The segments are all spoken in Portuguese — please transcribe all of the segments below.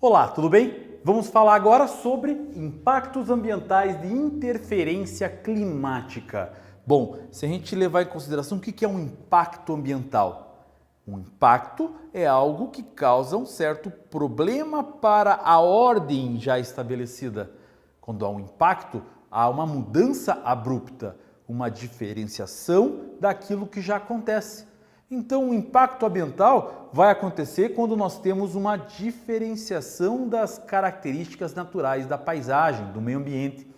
Olá, tudo bem? Vamos falar agora sobre impactos ambientais de interferência climática. Bom, se a gente levar em consideração o que é um impacto ambiental? Um impacto é algo que causa um certo problema para a ordem já estabelecida. Quando há um impacto, há uma mudança abrupta, uma diferenciação daquilo que já acontece. Então, o impacto ambiental vai acontecer quando nós temos uma diferenciação das características naturais da paisagem, do meio ambiente.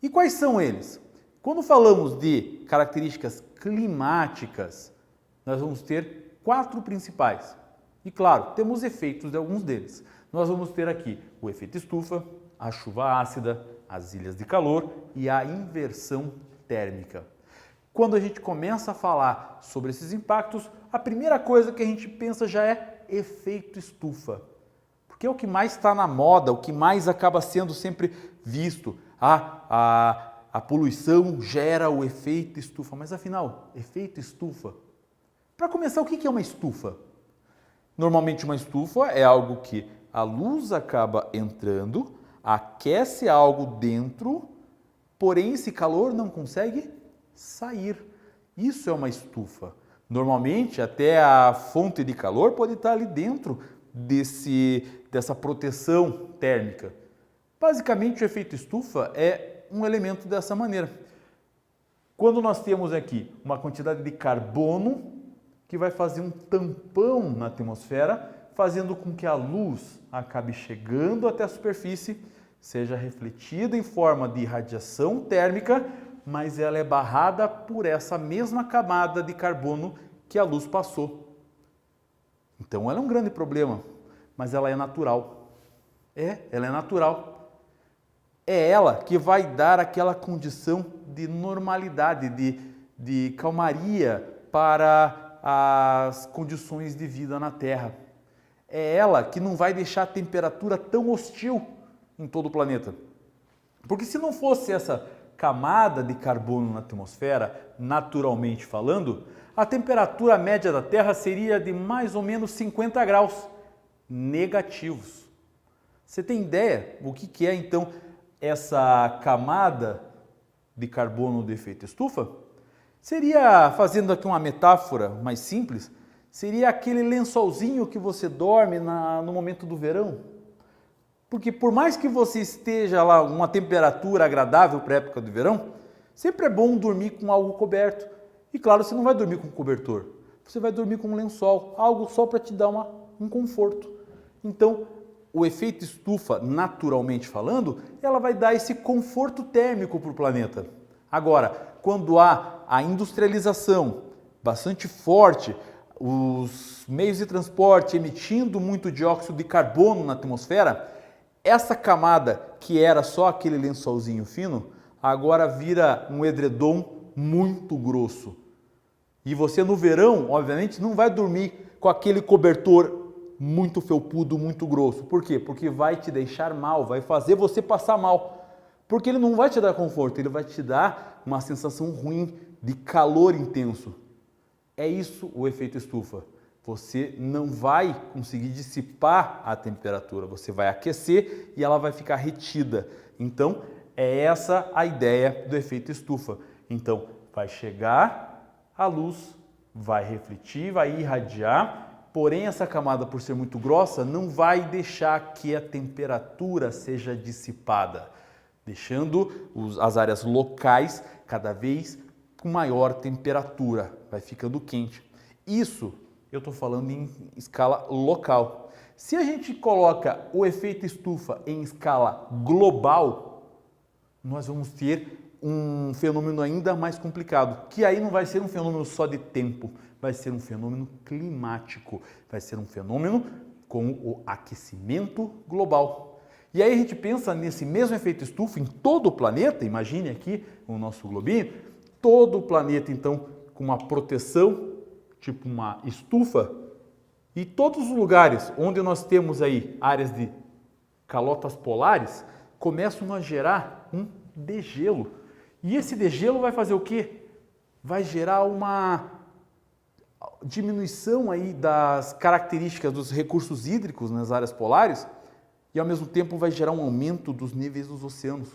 E quais são eles? Quando falamos de características climáticas, nós vamos ter 4 principais. E claro, temos efeitos de alguns deles. Nós vamos ter aqui o efeito estufa, a chuva ácida, as ilhas de calor e a inversão térmica. Quando a gente começa a falar sobre esses impactos, a primeira coisa que a gente pensa já é efeito estufa. Porque é o que mais está na moda, o que mais acaba sendo sempre visto. A poluição gera o efeito estufa. Mas afinal, efeito estufa? Para começar, o que é uma estufa? Normalmente uma estufa é algo que a luz acaba entrando, aquece algo dentro, porém esse calor não consegue sair. Isso é uma estufa. Normalmente, até a fonte de calor pode estar ali dentro dessa proteção térmica. Basicamente, o efeito estufa é um elemento dessa maneira. Quando nós temos aqui uma quantidade de carbono que vai fazer um tampão na atmosfera, fazendo com que a luz acabe chegando até a superfície, seja refletida em forma de radiação térmica, mas ela é barrada por essa mesma camada de carbono que a luz passou. Então ela é um grande problema, mas ela é natural. Ela é natural. É ela que vai dar aquela condição de normalidade, de calmaria para as condições de vida na Terra. É ela que não vai deixar a temperatura tão hostil em todo o planeta. Porque se não fosse essa camada de carbono na atmosfera, naturalmente falando, a temperatura média da Terra seria de mais ou menos 50 graus negativos. Você tem ideia o que é então essa camada de carbono do efeito estufa? Seria, fazendo aqui uma metáfora mais simples, seria aquele lençolzinho que você dorme no momento do verão. Porque por mais que você esteja lá uma temperatura agradável para a época do verão, sempre é bom dormir com algo coberto. E claro, você não vai dormir com cobertor, você vai dormir com um lençol, algo só para te dar um conforto. Então, o efeito estufa, naturalmente falando, ela vai dar esse conforto térmico para o planeta. Agora, quando há a industrialização bastante forte, os meios de transporte emitindo muito dióxido de carbono na atmosfera, essa camada, que era só aquele lençolzinho fino, agora vira um edredom muito grosso. E você no verão, obviamente, não vai dormir com aquele cobertor muito felpudo, muito grosso. Por quê? Porque vai te deixar mal, vai fazer você passar mal. Porque ele não vai te dar conforto, ele vai te dar uma sensação ruim de calor intenso. É isso o efeito estufa. Você não vai conseguir dissipar a temperatura, você vai aquecer e ela vai ficar retida. Então, é essa a ideia do efeito estufa. Então, vai chegar a luz, vai refletir, vai irradiar, porém essa camada, por ser muito grossa, não vai deixar que a temperatura seja dissipada, deixando as áreas locais cada vez com maior temperatura, vai ficando quente. Isso eu estou falando em escala local. Se a gente coloca o efeito estufa em escala global, nós vamos ter um fenômeno ainda mais complicado, que aí não vai ser um fenômeno só de tempo, vai ser um fenômeno climático, vai ser um fenômeno com o aquecimento global. E aí a gente pensa nesse mesmo efeito estufa em todo o planeta, imagine aqui o nosso globinho, todo o planeta então com uma proteção, tipo uma estufa, e todos os lugares onde nós temos aí áreas de calotas polares começam a gerar um degelo. E esse degelo vai fazer o quê? Vai gerar uma diminuição aí das características dos recursos hídricos nas áreas polares, e ao mesmo tempo vai gerar um aumento dos níveis dos oceanos.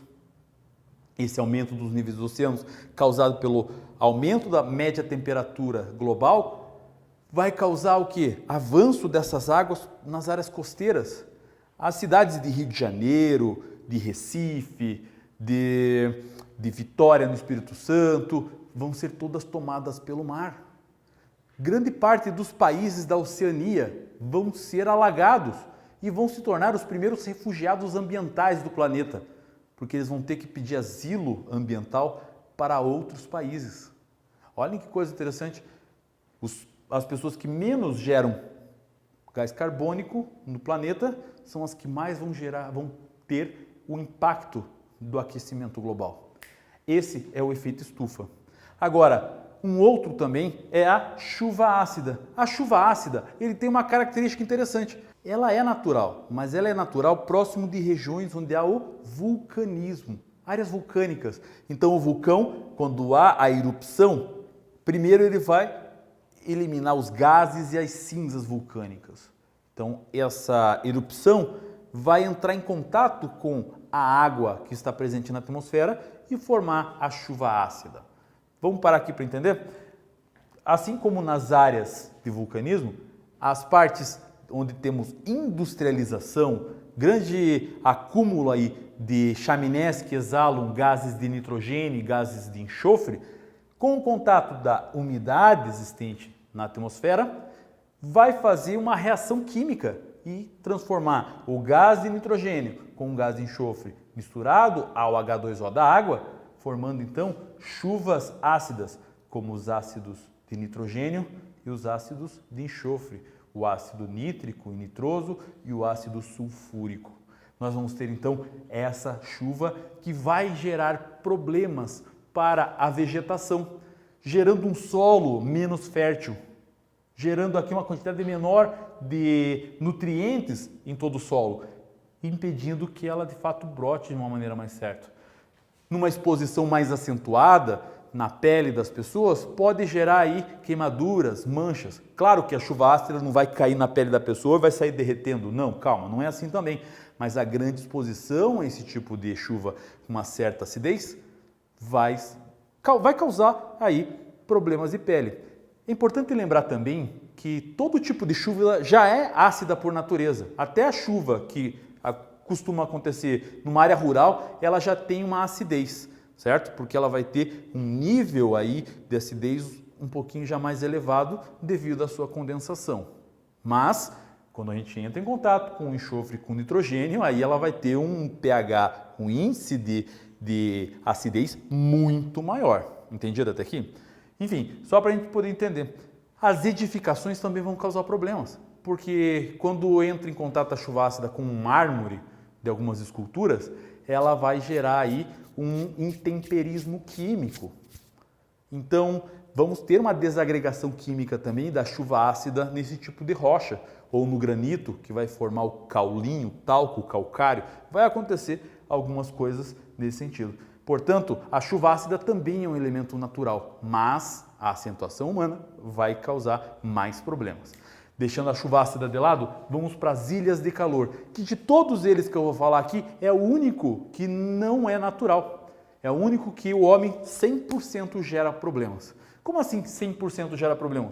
Esse aumento dos níveis dos oceanos, causado pelo aumento da média temperatura global, vai causar o quê? Avanço dessas águas nas áreas costeiras. As cidades de Rio de Janeiro, de Recife, de Vitória no Espírito Santo, vão ser todas tomadas pelo mar. Grande parte dos países da Oceania vão ser alagados e vão se tornar os primeiros refugiados ambientais do planeta, porque eles vão ter que pedir asilo ambiental para outros países. Olhem que coisa interessante. As pessoas que menos geram gás carbônico no planeta são as que mais vão ter o impacto do aquecimento global. Esse é o efeito estufa. Agora, um outro também é a chuva ácida. A chuva ácida, ele tem uma característica interessante. Ela é natural, mas ela é natural próximo de regiões onde há o vulcanismo, áreas vulcânicas. Então o vulcão, quando há a erupção, primeiro ele vai eliminar os gases e as cinzas vulcânicas. Então essa erupção vai entrar em contato com a água que está presente na atmosfera e formar a chuva ácida. Vamos parar aqui para entender? Assim como nas áreas de vulcanismo, as partes onde temos industrialização, grande acúmulo aí de chaminés que exalam gases de nitrogênio e gases de enxofre, com o contato da umidade existente na atmosfera, vai fazer uma reação química e transformar o gás de nitrogênio com o gás de enxofre misturado ao H2O da água, formando então chuvas ácidas, como os ácidos de nitrogênio e os ácidos de enxofre, o ácido nítrico e nitroso e o ácido sulfúrico. Nós vamos ter então essa chuva que vai gerar problemas para a vegetação, gerando um solo menos fértil, gerando aqui uma quantidade menor de nutrientes em todo o solo, impedindo que ela de fato brote de uma maneira mais certa. Numa exposição mais acentuada na pele das pessoas, pode gerar aí queimaduras, manchas. Claro que a chuva ácida não vai cair na pele da pessoa e vai sair derretendo. Não, calma, não é assim também. Mas a grande exposição a esse tipo de chuva com uma certa acidez vai causar aí problemas de pele. É importante lembrar também que todo tipo de chuva já é ácida por natureza. Até a chuva que costuma acontecer numa área rural, ela já tem uma acidez, certo? Porque ela vai ter um nível aí de acidez um pouquinho já mais elevado devido à sua condensação. Mas, quando a gente entra em contato com o enxofre com nitrogênio, aí ela vai ter um pH, um índice de acidez muito maior. Entendido até aqui? Enfim, só para a gente poder entender. As edificações também vão causar problemas, porque quando entra em contato a chuva ácida com um mármore de algumas esculturas, ela vai gerar aí um intemperismo químico. Então, vamos ter uma desagregação química também da chuva ácida nesse tipo de rocha, ou no granito, que vai formar o caulinho, talco, calcário. Vai acontecer algumas coisas nesse sentido. Portanto, a chuva ácida também é um elemento natural, mas a acentuação humana vai causar mais problemas. Deixando a chuva ácida de lado, vamos para as ilhas de calor, que de todos eles que eu vou falar aqui, é o único que não é natural. É o único que o homem 100% gera problemas. Como assim 100% gera problemas?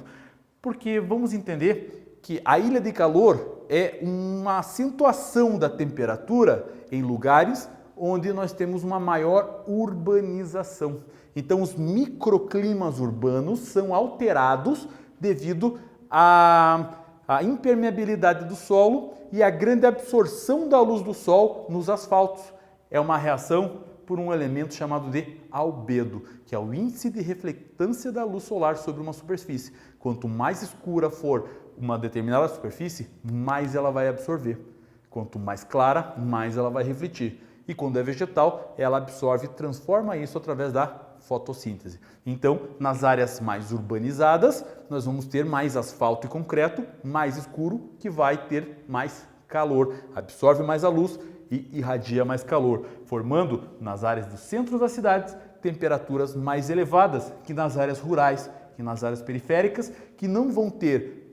Porque vamos entender que a ilha de calor é uma acentuação da temperatura em lugares onde nós temos uma maior urbanização. Então, os microclimas urbanos são alterados devido à impermeabilidade do solo e à grande absorção da luz do sol nos asfaltos. É uma reação por um elemento chamado de albedo, que é o índice de reflectância da luz solar sobre uma superfície. Quanto mais escura for uma determinada superfície, mais ela vai absorver. Quanto mais clara, mais ela vai refletir. E quando é vegetal, ela absorve e transforma isso através da fotossíntese. Então, nas áreas mais urbanizadas, nós vamos ter mais asfalto e concreto, mais escuro, que vai ter mais calor, absorve mais a luz e irradia mais calor, formando nas áreas do centro das cidades temperaturas mais elevadas que nas áreas rurais, que nas áreas periféricas, que não vão ter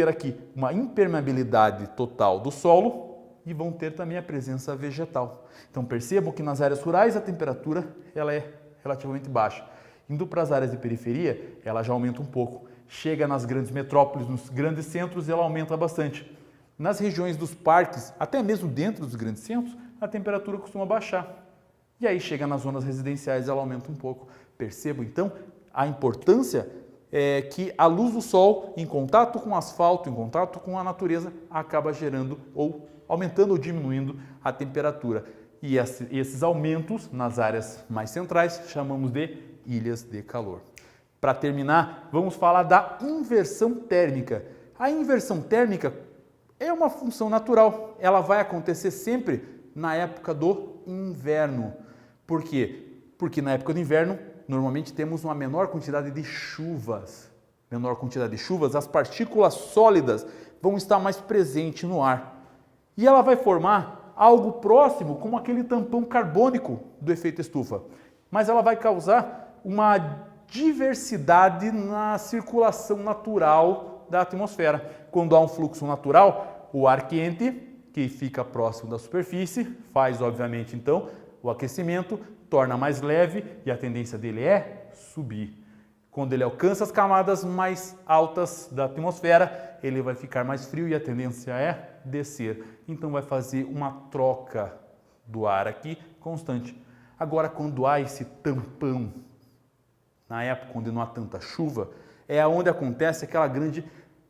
aqui uma impermeabilidade total do solo e vão ter também a presença vegetal. Então percebam que nas áreas rurais a temperatura ela é relativamente baixa. Indo para as áreas de periferia, ela já aumenta um pouco. Chega nas grandes metrópoles, nos grandes centros, ela aumenta bastante. Nas regiões dos parques, até mesmo dentro dos grandes centros, a temperatura costuma baixar. E aí chega nas zonas residenciais, ela aumenta um pouco. Percebam então a importância que a luz do sol, em contato com o asfalto, em contato com a natureza, acaba gerando ou aumentando ou diminuindo a temperatura. E esses aumentos nas áreas mais centrais chamamos de ilhas de calor. Para terminar, vamos falar da inversão térmica. A inversão térmica é uma função natural. Ela vai acontecer sempre na época do inverno. Por quê? Porque na época do inverno, normalmente temos uma menor quantidade de chuvas. Menor quantidade de chuvas, as partículas sólidas vão estar mais presentes no ar. E ela vai formar algo próximo como aquele tampão carbônico do efeito estufa. Mas ela vai causar uma diversidade na circulação natural da atmosfera. Quando há um fluxo natural, o ar quente, que fica próximo da superfície, faz obviamente então o aquecimento, torna mais leve e a tendência dele é subir. Quando ele alcança as camadas mais altas da atmosfera, ele vai ficar mais frio e a tendência é descer. Então vai fazer uma troca do ar aqui constante. Agora, quando há esse tampão, na época quando não há tanta chuva, é onde acontece aquela grande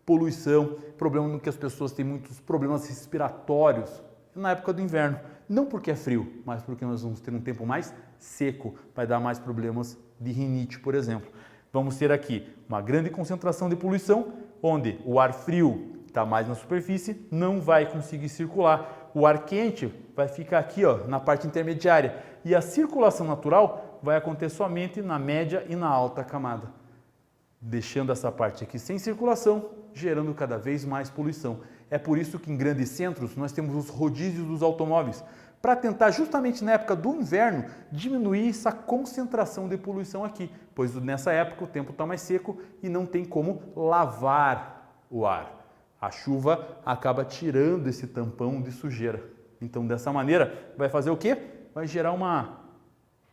poluição, problema no que as pessoas têm muitos problemas respiratórios na época do inverno. Não porque é frio, mas porque nós vamos ter um tempo mais seco, vai dar mais problemas de rinite, por exemplo. Vamos ter aqui uma grande concentração de poluição, onde o ar frio está mais na superfície, não vai conseguir circular. O ar quente vai ficar aqui, ó, na parte intermediária. E a circulação natural vai acontecer somente na média e na alta camada, deixando essa parte aqui sem circulação, gerando cada vez mais poluição. É por isso que em grandes centros nós temos os rodízios dos automóveis, para tentar justamente na época do inverno diminuir essa concentração de poluição aqui, pois nessa época o tempo está mais seco e não tem como lavar o ar. A chuva acaba tirando esse tampão de sujeira. Então dessa maneira vai fazer o quê? Vai gerar uma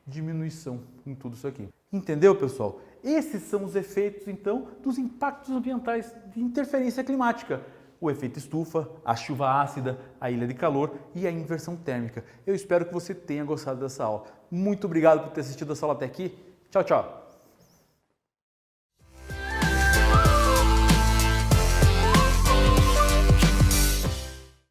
diminuição em tudo isso aqui. Entendeu, pessoal? Esses são os efeitos, então, dos impactos ambientais de interferência climática. O efeito estufa, a chuva ácida, a ilha de calor e a inversão térmica. Eu espero que você tenha gostado dessa aula. Muito obrigado por ter assistido essa aula até aqui. Tchau, tchau!